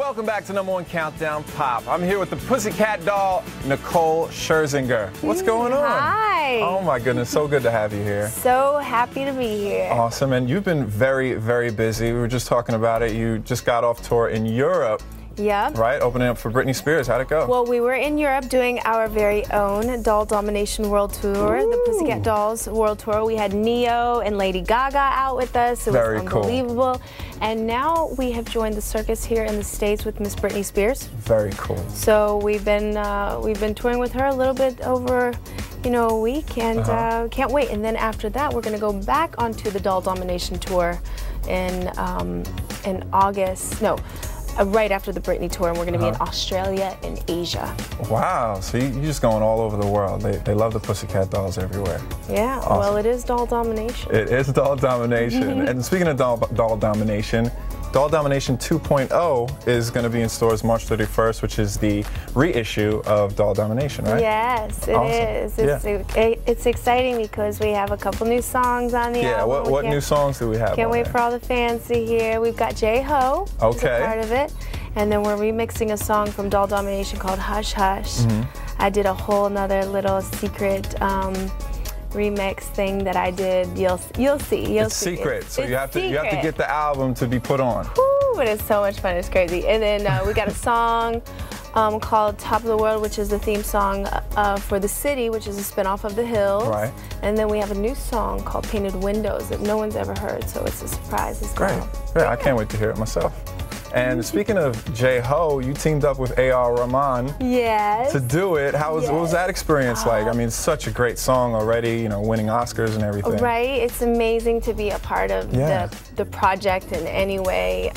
Welcome back to #1 Countdown Pop. I'm here with the Pussycat Doll, Nicole Scherzinger. What's going on? Hi. Oh my goodness, so good to have you here. So happy to be here. Awesome, and you've been very, very busy. We were just talking about it. You just got off tour in Europe. Yep. Right, opening up for Britney Spears. How'd it go? Well, we were in Europe doing our very own Doll Domination World Tour, Ooh. the Pussycat Dolls World Tour. We had Neo and Lady Gaga out with us. It was Very unbelievable. cool. And now we have joined the circus here in the States with Miss Britney Spears. Very cool. So we've been touring with her a little bit over, a week, and can't wait. And then after that, we're going to go back onto the Doll Domination Tour in August. No. Right after the Britney tour, and we're going to be in Australia and Asia. Wow, so you're just going all over the world. They love the Pussycat Dolls everywhere. Yeah, awesome. Well, it is Doll Domination. It is Doll Domination. And speaking of Doll Domination 2.0 is going to be in stores March 31st, which is the reissue of Doll Domination, right? Yes, it is. It's exciting because we have a couple new songs on the album. Yeah, what new songs do we have? Can't wait for all the fans to hear. We've got J-Ho, who's a part of it, and then we're remixing a song from Doll Domination called Hush Hush. I did a whole nother little secret remix thing that I did. You'll see. It's secret, so you have to get the album to be put on. Woo, but it's so much fun. It's crazy. And then we got a song called Top of the World, which is the theme song for The City, which is a spinoff of The Hills. Right. And then we have a new song called Painted Windows that no one's ever heard, so it's a surprise as well. Great. Yeah, I can't wait to hear it myself. And speaking of J-Ho, you teamed up with A.R. Rahman to do it. What was that experience like? I mean, it's such a great song already, winning Oscars and everything. Right, it's amazing to be a part of the project in any way.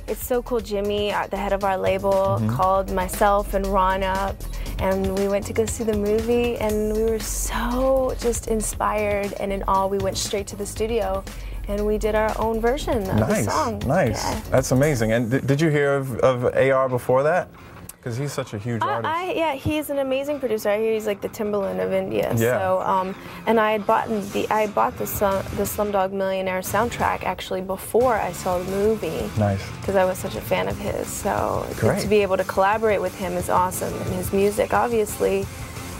It's so cool. Jimmy, the head of our label, called myself and Ron up, and we went to go see the movie, and we were so just inspired and in awe. We went straight to the studio, and we did our own version of the song. Nice. Yeah. That's amazing. And did you hear of AR before that? Because he's such a huge artist. Yeah, he's an amazing producer. I hear he's like the Timbaland of India. Yeah. So, and I bought the Slumdog Millionaire soundtrack actually before I saw the movie. Nice. Because I was such a fan of his. So great. To be able to collaborate with him is awesome. And his music, obviously,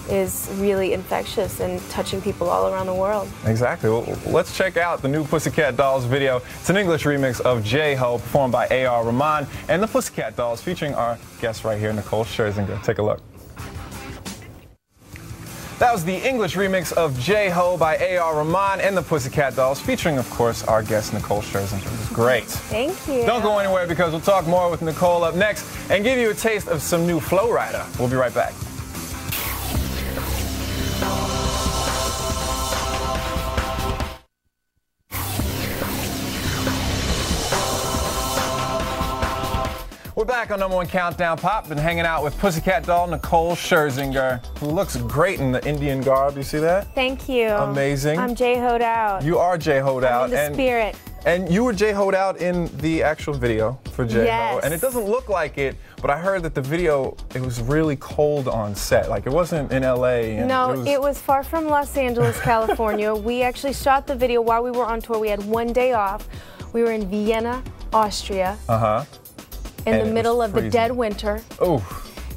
is really infectious and touching people all around the world. Exactly. Well, let's check out the new Pussycat Dolls video. It's an English remix of J-Ho, performed by A.R. Rahman and the Pussycat Dolls, featuring our guest right here, Nicole Scherzinger. Take a look. That was the English remix of J-Ho by A.R. Rahman and the Pussycat Dolls, featuring, of course, our guest, Nicole Scherzinger. It was great. Thank you. Don't go anywhere, because we'll talk more with Nicole up next and give you a taste of some new Flow Rider. We'll be right back. We're back on #1 Countdown Pop. Been hanging out with Pussycat Doll Nicole Scherzinger, who looks great in the Indian garb. You see that? Thank you. Amazing. I'm J-Ho'd out. You are J-Ho'd out. I'm in the spirit. And you were J-Ho'd out in the actual video for J-Ho. Yes. And it doesn't look like it, but I heard that the video, it was really cold on set. Like, it wasn't in L.A. No, it was far from Los Angeles, California. We actually shot the video while we were on tour. We had one day off. We were in Vienna, Austria. In the middle of the dead winter. Oh.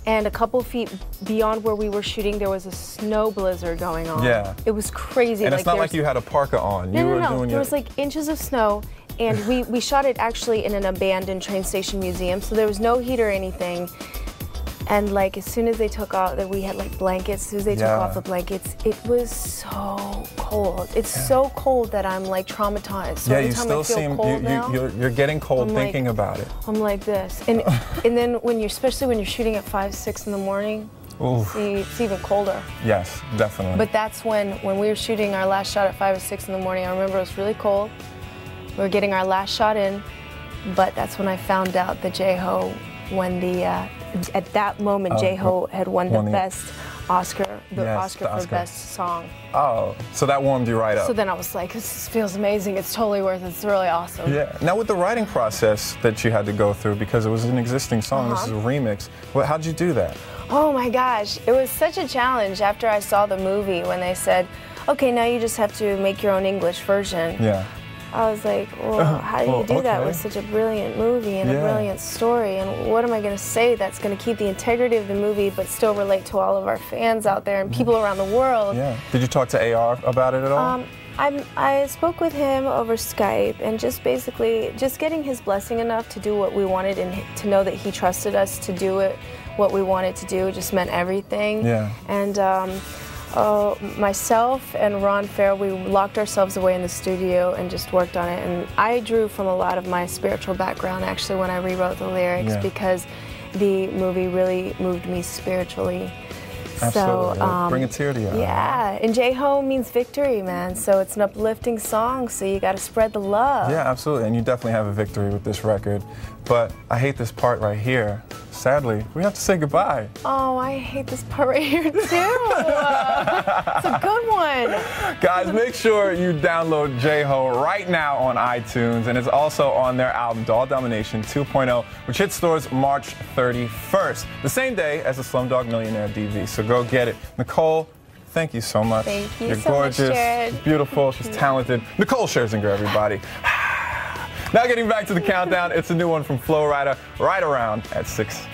And a couple feet beyond where we were shooting, there was a snow blizzard going on. Yeah. It was crazy. And it's not like you had a parka on. No. There was like inches of snow, and we shot it actually in an abandoned train station museum, so there was no heat or anything. And like as soon as they took off, that we had like blankets. As soon as they took off the blankets, it was so cold. It's so cold that I'm like traumatized. So every time I feel cold now, you're getting cold thinking about it. I'm like this, and then especially when you're shooting at 5, 6 in the morning, it's even colder. Yes, definitely. But that's when we were shooting our last shot at 5 or 6 in the morning. I remember it was really cold. We were getting our last shot in, but that's when I found out that J-Ho won the. At that moment, J-Ho had won the best Oscar, Oscar for Best Song. Oh, so that warmed you right up. So then I was like, this feels amazing. It's totally worth it. It's really awesome. Yeah. Now with the writing process that you had to go through, because it was an existing song, this is a remix. How'd you do that? Oh my gosh, it was such a challenge after I saw the movie when they said, okay, now you just have to make your own English version. Yeah. I was like, well, how do you do that with such a brilliant movie and a brilliant story? And what am I going to say that's going to keep the integrity of the movie but still relate to all of our fans out there and people around the world? Yeah. Did you talk to AR about it at all? I spoke with him over Skype and just basically just getting his blessing enough to do what we wanted and to know that he trusted us to do it, what we wanted to do, just meant everything. Yeah. And myself and Ron Fair, we locked ourselves away in the studio and just worked on it. And I drew from a lot of my spiritual background actually when I rewrote the lyrics because the movie really moved me spiritually. Absolutely. So, bring a tear to your eye. Yeah, and J-Ho means victory, man. So it's an uplifting song, so you got to spread the love. Yeah, absolutely, and you definitely have a victory with this record. But I hate this part right here. Sadly, we have to say goodbye. Oh, I hate this part right here, too. It's a good one. Guys, make sure you download J-Ho right now on iTunes, and it's also on their album, Domination 2.0, which hits stores March 31st, the same day as the Slumdog Millionaire DVD. So go get it. Nicole, thank you so much. Thank you You're so gorgeous. much, Jared. She's beautiful. She's talented. Nicole Scherzinger, everybody. Now getting back to the countdown, it's a new one from Flo Rida right around at 6.